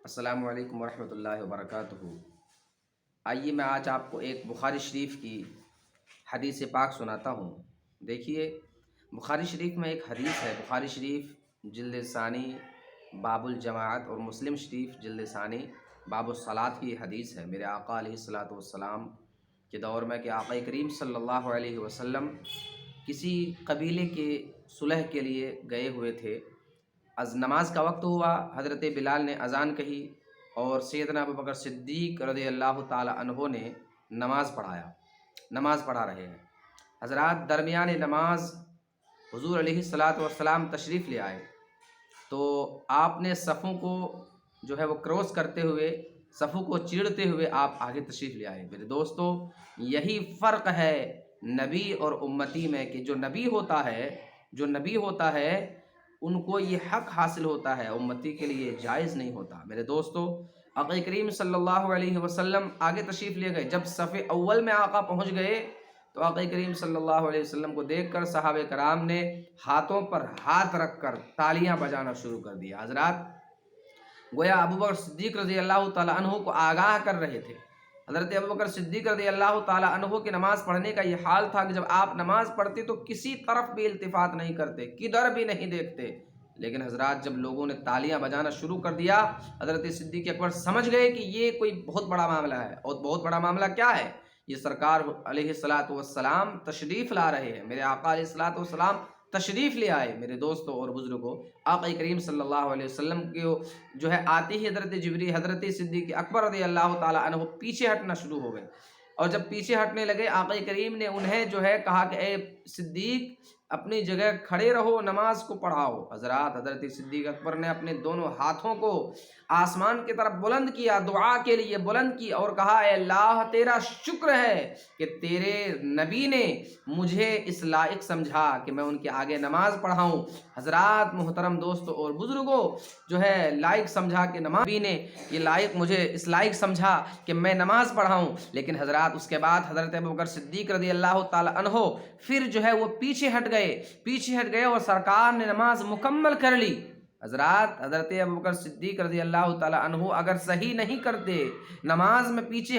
السلام علیکم ورحمۃ اللہ وبرکاتہ۔ آئیے میں آج آپ کو ایک بخاری شریف کی حدیث پاک سناتا ہوں۔ دیکھیے، بخاری شریف میں ایک حدیث ہے۔ بخاری شریف جلد ثانی باب الجماعت اور مسلم شریف جلد ثانی باب الصلاۃ کی حدیث ہے۔ میرے آقا علیہ الصلاۃ والسلام کے دور میں کہ آقا کریم صلی اللہ علیہ وسلم کسی قبیلے کے صلح کے لیے گئے ہوئے تھے۔ از نماز کا وقت ہوا، حضرت بلال نے اذان کہی اور سیدنا ابوبکر صدیق رضی اللہ تعالی عنہ نے نماز پڑھا رہے ہیں۔ حضرات درمیان نماز حضور علیہ الصلاۃ والسلام تشریف لے آئے تو آپ نے صفوں کو جو ہے وہ کراس کرتے ہوئے، صفوں کو چیڑتے ہوئے آپ آگے تشریف لے آئے۔ میرے دوستو، یہی فرق ہے نبی اور امتی میں کہ جو نبی ہوتا ہے ان کو یہ حق حاصل ہوتا ہے، امتی کے لیے جائز نہیں ہوتا۔ میرے دوستو، آقا کریم صلی اللہ علیہ وسلم آگے تشریف لے گئے۔ جب صف اول میں آقا پہنچ گئے تو آقا کریم صلی اللہ علیہ وسلم کو دیکھ کر صحابہ کرام نے ہاتھوں پر ہاتھ رکھ کر تالیاں بجانا شروع کر دیا۔ حضرات گویا ابوبکر صدیق رضی اللہ تعالی عنہ کو آگاہ کر رہے تھے۔ حضرت ابوبکر صدیق رضی اللہ تعالی عنہ کی نماز پڑھنے کا یہ حال تھا کہ جب آپ نماز پڑھتے تو کسی طرف بھی التفات نہیں کرتے، کدھر بھی نہیں دیکھتے۔ لیکن حضرات جب لوگوں نے تالیاں بجانا شروع کر دیا، حضرت صدیق اکبر سمجھ گئے کہ یہ کوئی بہت بڑا معاملہ ہے۔ اور بہت بڑا معاملہ کیا ہے؟ یہ سرکار علیہ الصلاۃ والسلام تشریف لا رہے ہیں، میرے آقا علیہ الصلاۃ والسلام تشریف لے آئے۔ میرے دوستوں اور بزرگوں، آقا کریم صلی اللہ علیہ وسلم کو جو ہے آتے ہی حضرت صدیق اکبر رضی اللہ تعالی عنہ پیچھے ہٹنا شروع ہو گئے۔ اور جب پیچھے ہٹنے لگے، آقا کریم نے انہیں جو ہے کہا کہ اے صدیق، اپنی جگہ کھڑے رہو، نماز کو پڑھاؤ۔ حضرت صدیق اکبر نے اپنے دونوں ہاتھوں کو آسمان کی طرف بلند کیا، دعا کے لیے بلند کی اور کہا، اے اللہ، تیرا شکر ہے کہ تیرے نبی نے مجھے اس لائق سمجھا کہ میں ان کے آگے نماز پڑھاؤں۔ حضرات محترم دوستوں اور بزرگوں، جو ہے لائق سمجھا کہ نبی نے مجھے اس لائق سمجھا کہ میں نماز پڑھاؤں۔ لیکن حضرات اس کے بعد حضرت ابوبکر صدیق رضی اللہ تعالی عنہ پھر جو ہے وہ پیچھے ہٹ گئے اور سرکار نے نماز مکمل کر لی۔ حضرات حضرت ابوبکر صدیق رضی اللہ تعالی عنہ اگر صحیح نہیں کرتے، نماز میں پیچھے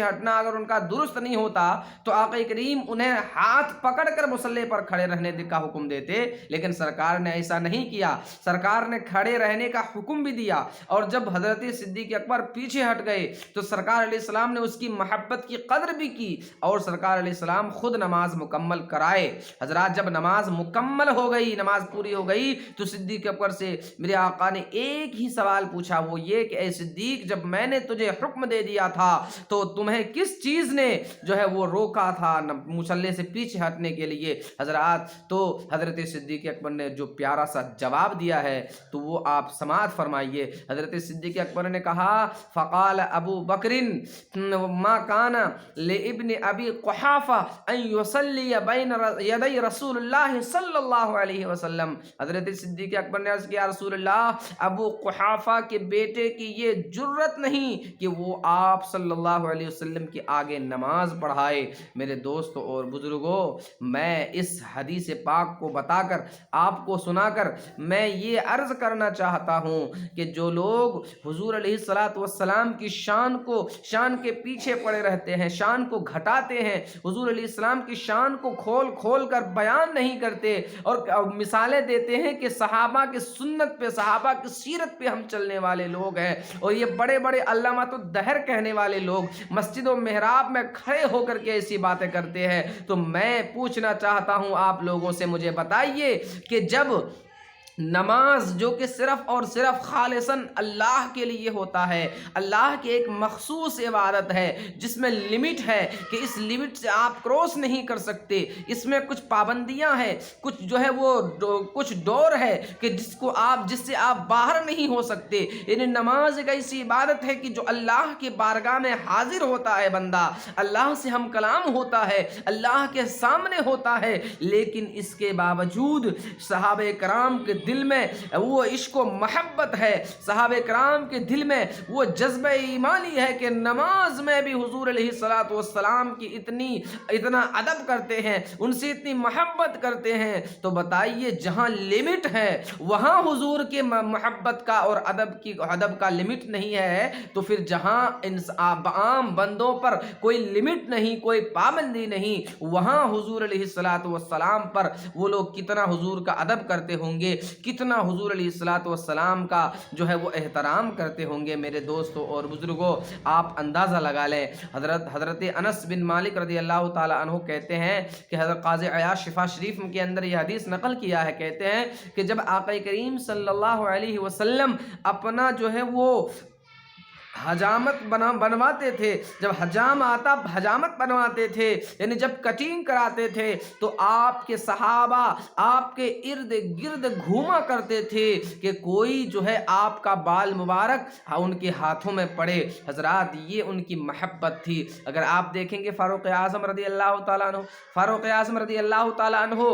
ہٹنا اگر ان کا درست نہیں ہوتا تو آقا کریم انہیں ہاتھ پکڑ کر مصلی پر کھڑے رہنے کا حکم دیتے، لیکن سرکار نے ایسا نہیں کیا۔ سرکار نے کھڑے رہنے کا حکم بھی دیا، اور جب حضرت صدیق اکبر پیچھے ہٹ گئے تو سرکار علیہ السلام نے اس کی محبت کی قدر بھی کی اور سرکار علیہ السلام خود نماز مکمل کرائے۔ حضرات جب نماز مکمل ہو گئی، نماز پوری ہو گئی، تو صدیق اکبر سے میرے آقا نے ایک ہی سوال پوچھا، وہ یہ کہ اے صدیق، جب میں نے تجھے حکم دے دیا تھا تو تمہیں کس چیز نے جو ہے وہ روکا تھا مصلی سے پیچھے ہٹنے کے لیے؟ حضرات تو حضرت صدیق اکبر نے جو پیارا سا جواب دیا ہے تو وہ آپ سماعت فرمائیے۔ حضرت صدیق اکبر نے کہا، فقال ابو بکر ما کان لابن ابی قحافہ ان یصلی بین یدی رسول اللہ صلی اللہ علیہ وسلم۔ حضرت صدیق اکبر نے عرض کیا، رسول اللہ، ابو قحافہ کے بیٹے کی یہ جرت نہیں کہ وہ آپ صلی اللہ علیہ وسلم کے آگے نماز پڑھائے۔ میرے دوستوں اور بزرگوں، میں اس حدیث پاک کو بتا کر، آپ کو سنا کر، میں یہ عرض کرنا چاہتا ہوں کہ جو لوگ حضور علیہ الصلاۃ والسلام کی شان کے پیچھے پڑے رہتے ہیں، شان کو گھٹاتے ہیں، حضور علیہ السلام کی شان کو کھول کر بیان نہیں کرتے اور مثالیں دیتے ہیں کہ صحابہ کی سنت پہ، صحابہ کی سیرت پہ ہم چلنے والے لوگ ہیں، اور یہ بڑے بڑے علامات الدہر کہنے والے لوگ مسجد و محراب میں کھڑے ہو کر کے ایسی باتیں کرتے ہیں، تو میں پوچھنا چاہتا ہوں آپ لوگوں سے، مجھے بتائیے کہ جب نماز جو کہ صرف اور صرف خالصاً اللہ کے لیے ہوتا ہے، اللہ کی ایک مخصوص عبادت ہے جس میں لمٹ ہے کہ اس لمٹ سے آپ کراس نہیں کر سکتے، اس میں کچھ پابندیاں ہیں، کچھ جو ہے وہ کچھ ڈور ہے کہ جس سے آپ باہر نہیں ہو سکتے۔ یعنی نماز ایک ایسی عبادت ہے کہ جو اللہ کی بارگاہ میں حاضر ہوتا ہے بندہ، اللہ سے ہم کلام ہوتا ہے، اللہ کے سامنے ہوتا ہے، لیکن اس کے باوجود صحابہ کرام کے دل میں وہ عشق و محبت ہے، صحابہ کرام کے دل میں وہ جذبہ ایمانی ہے کہ نماز میں بھی حضور علیہ الصلوۃ والسلام کی اتنا ادب کرتے ہیں، ان سے اتنی محبت کرتے ہیں، تو بتائیے جہاں لمٹ ہے وہاں حضور کے محبت کا اور ادب کا لمٹ نہیں ہے، تو پھر جہاں عام بندوں پر کوئی لمٹ نہیں، کوئی پابندی نہیں، وہاں حضور علیہ الصلوۃ والسلام پر وہ لوگ کتنا حضور کا ادب کرتے ہوں گے، کتنا حضور علیہ الصلوۃ والسلام کا جو ہے وہ احترام کرتے ہوں گے۔ میرے دوستوں اور بزرگوں، آپ اندازہ لگا لیں، حضرت انس بن مالک رضی اللہ تعالی عنہ کہتے ہیں کہ حضرت قاضی عیاض شفا شریف کے اندر یہ حدیث نقل کیا ہے، کہتے ہیں کہ جب آقا کریم صلی اللہ علیہ وسلم اپنا جو ہے وہ حجامت بنواتے تھے، جب حجامت بنواتے تھے، یعنی جب کٹنگ کراتے تھے، تو آپ کے صحابہ آپ کے ارد گرد گھوما کرتے تھے کہ کوئی جو ہے آپ کا بال مبارک ان کے ہاتھوں میں پڑے۔ حضرات یہ ان کی محبت تھی۔ اگر آپ دیکھیں گے فاروق اعظم رضی اللہ تعالیٰ عنہ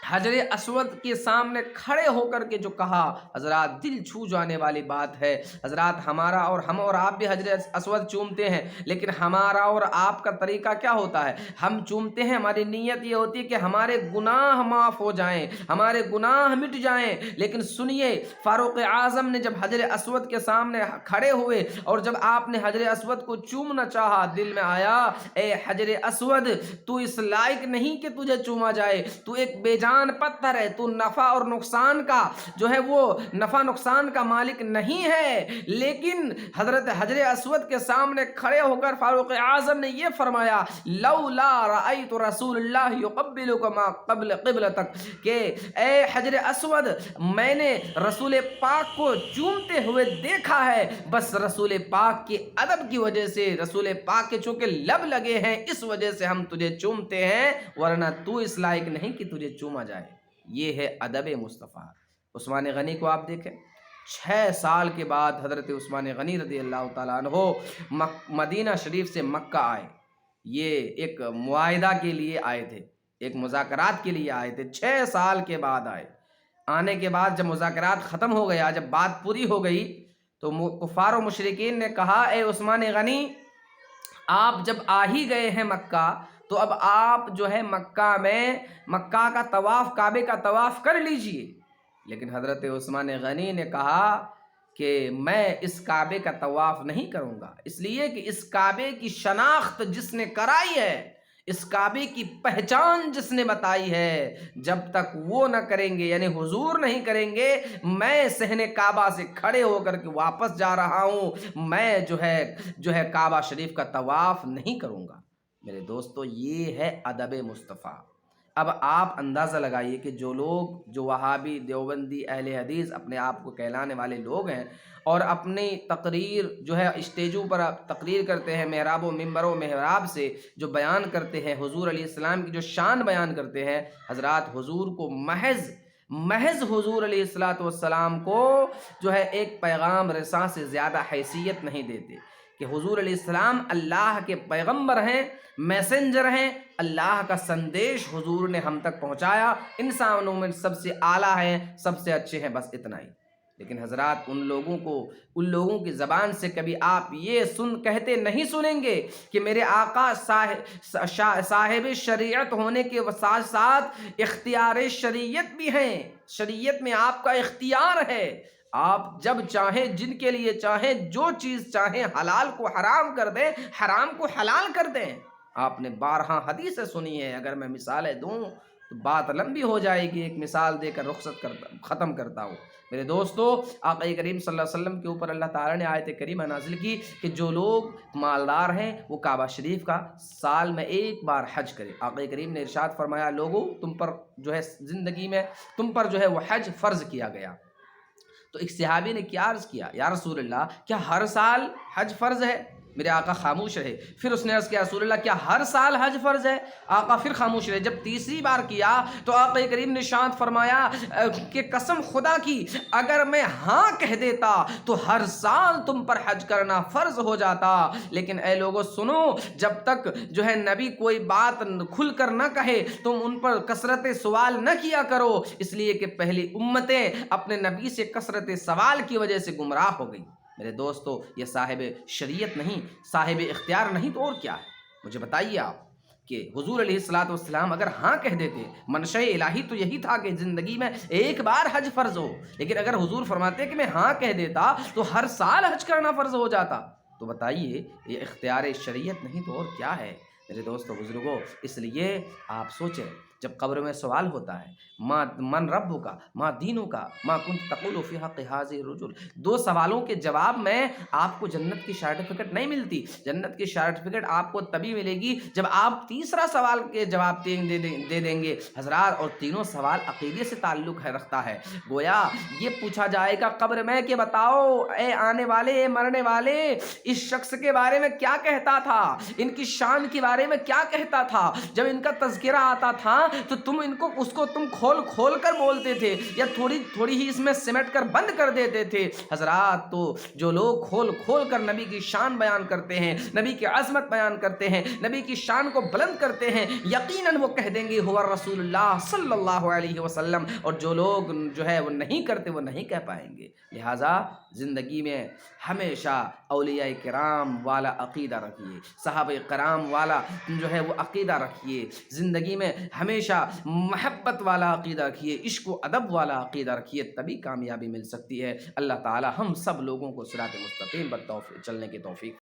حجر اسود کے سامنے کھڑے ہو کر کے جو کہا، حضرات دل چھو جانے والی بات ہے۔ حضرات ہم اور آپ بھی حجر اسود چومتے ہیں، لیکن ہمارا اور آپ کا طریقہ کیا ہوتا ہے؟ ہم چومتے ہیں، ہماری نیت یہ ہوتی ہے کہ ہمارے گناہ معاف ہو جائیں، ہمارے گناہ مٹ جائیں، لیکن سنیے فاروق اعظم نے جب حجر اسود کے سامنے کھڑے ہوئے اور جب آپ نے حجر اسود کو چومنا چاہا، دل میں آیا اے حجر اسود، تو اس لائق نہیں کہ تجھے چوما جائے، تو ایک بے جان پتھر ہے، تو نفع اور نقصان کا جو ہے وہ نفع نقصان کا مالک نہیں ہے۔ لیکن حضرت حجر اسود کے سامنے کھڑے ہو کر فاروق اعظم نے یہ فرمایا، لولا رأیت رسول اللہ یقبلک ما قبل قبلتک، کہ اے حجر اسود، میں نے رسول پاک کو چومتے ہوئے دیکھا ہے، بس رسول پاک کے ادب کی وجہ سے، رسول پاک کے چونکہ لب لگے ہیں اس وجہ سے ہم تجھے چومتے ہیں، ورنہ تو اس لائق نہیں کہ تجھے چوما جائے۔ یہ ہے ادب مصطفیٰ۔ عثمان غنی کو آپ دیکھیں، 6 سال کے بعد حضرت عثمان غنی رضی اللہ تعالیٰ عنہ مدینہ شریف سے مکہ آئے۔ یہ ایک معاہدہ کے لیے آئے تھے، ایک مذاکرات کے لیے آئے تھے، 6 سال کے بعد آئے۔ آنے کے بعد جب مذاکرات ختم ہو گیا، جب بات پوری ہو گئی، تو کفار و مشرکین نے کہا اے عثمان غنی، آپ جب آ ہی گئے ہیں مکہ، تو اب آپ جو ہے مکہ کا طواف، کعبے کا طواف کر لیجئے۔ لیکن حضرت عثمان غنی نے کہا کہ میں اس کعبے کا طواف نہیں کروں گا، اس لیے کہ اس کعبے کی شناخت جس نے کرائی ہے، اس کعبے کی پہچان جس نے بتائی ہے، جب تک وہ نہ کریں گے، یعنی حضور نہیں کریں گے، میں صحن کعبہ سے کھڑے ہو کر کے واپس جا رہا ہوں، میں جو ہے کعبہ شریف کا طواف نہیں کروں گا۔ میرے دوستو، یہ ہے ادب مصطفیٰ۔ اب آپ اندازہ لگائیے کہ جو وہابی، دیوبندی، اہل حدیث اپنے آپ کو کہلانے والے لوگ ہیں، اور اپنی تقریر جو ہے اسٹیجوں پر تقریر کرتے ہیں، محراب و منبر و محراب سے جو بیان کرتے ہیں، حضور علیہ السلام کی جو شان بیان کرتے ہیں، حضرات حضور کو محض حضور علیہ السلام کو جو ہے ایک پیغام رساں سے زیادہ حیثیت نہیں دیتے، کہ حضور علیہ السلام اللہ کے پیغمبر ہیں، میسنجر ہیں، اللہ کا سندیش حضور نے ہم تک پہنچایا، انسانوں میں سب سے اعلیٰ ہیں، سب سے اچھے ہیں، بس اتنا ہی۔ لیکن حضرات ان لوگوں کی زبان سے کبھی آپ یہ کہتے نہیں سنیں گے کہ میرے آقا صاحب شریعت ہونے کے ساتھ ساتھ اختیار شریعت بھی ہیں، شریعت میں آپ کا اختیار ہے، آپ جب چاہیں، جن کے لیے چاہیں، جو چیز چاہیں، حلال کو حرام کر دیں، حرام کو حلال کر دیں۔ آپ نے بارہا حدیثیں سنی ہے، اگر میں مثالیں دوں تو بات لمبی ہو جائے گی، ایک مثال دے کر ختم کرتا ہوں۔ میرے دوستو، آقا کریم صلی اللہ علیہ وسلم کے اوپر اللہ تعالیٰ نے آیت کریمہ نازل کی کہ جو لوگ مالدار ہیں وہ کعبہ شریف کا سال میں ایک بار حج کرے۔ آقا کریم نے ارشاد فرمایا، لوگو تم پر جو ہے زندگی میں تم پر جو ہے وہ حج فرض کیا گیا۔ تو ایک صحابی نے کیا عرض کیا، یا رسول اللہ، کیا ہر سال حج فرض ہے؟ میرے آقا خاموش رہے۔ پھر اس نے عرض کیا رسول اللہ کیا ہر سال حج فرض ہے؟ آقا پھر خاموش رہے۔ جب تیسری بار کیا تو آقا کریم نے ارشاد فرمایا کہ قسم خدا کی اگر میں ہاں کہہ دیتا تو ہر سال تم پر حج کرنا فرض ہو جاتا، لیکن اے لوگوں سنو، جب تک جو ہے نبی کوئی بات کھل کر نہ کہے تم ان پر کثرت سوال نہ کیا کرو، اس لیے کہ پہلی امتیں اپنے نبی سے کثرت سوال کی وجہ سے گمراہ ہو گئی۔ میرے دوستو، یہ صاحب شریعت نہیں، صاحب اختیار نہیں تو اور کیا ہے؟ مجھے بتائیے آپ کہ حضور علیہ الصلوۃ والسلام اگر ہاں کہہ دیتے، منشاء الہی تو یہی تھا کہ زندگی میں ایک بار حج فرض ہو، لیکن اگر حضور فرماتے کہ میں ہاں کہہ دیتا تو ہر سال حج کرنا فرض ہو جاتا، تو بتائیے یہ اختیار شریعت نہیں تو اور کیا ہے؟ میرے دوستو بزرگوں، اس لیے آپ سوچیں جب قبر میں سوال ہوتا ہے ماں من ربو کا ماں دینوں کا ماں کنت تقول فی حق حاضر رجل، دو سوالوں کے جواب میں آپ کو جنت کی سرٹیفکیٹ نہیں ملتی۔ جنت کی سرٹیفکیٹ آپ کو تبھی ملے گی جب آپ تیسرا سوال کے جواب دے دیں گے حضرات، اور تینوں سوال عقیدے سے تعلق رکھتا ہے۔ گویا یہ پوچھا جائے گا قبر میں کہ بتاؤ اے آنے والے، اے مرنے والے، اس شخص کے بارے میں کیا کہتا تھا، ان کی شان کے بارے میں کیا کہتا تھا، جب ان کا تذکرہ آتا تھا تو تم اس کو تم کھول کھول کر بولتے تھے یا تھوڑی ہی اس میں سمٹ کر بند کر دیتے تھے؟ حضرات، تو جو لوگ کھول کھول کر نبی کی شان بیان کرتے ہیں، نبی کی عظمت بیان کرتے ہیں، نبی کی شان کو بلند کرتے ہیں، یقیناً وہ کہہ دیں گے ہوا رسول اللہ صلی اللہ علیہ وسلم، اور جو لوگ جو ہے وہ نہیں کرتے وہ نہیں کہہ پائیں گے۔ لہٰذا زندگی میں ہمیشہ اولیاء کرام والا عقیدہ رکھیے، صحابہ کرام والا جو ہے وہ عقیدہ رکھیے، زندگی میں ہمیشہ محبت والا عقیدہ رکھیے، عشق و ادب والا عقیدہ رکھیے، تبھی کامیابی مل سکتی ہے۔ اللہ تعالی ہم سب لوگوں کو صراط مستقیم پر چلنے کی توفیق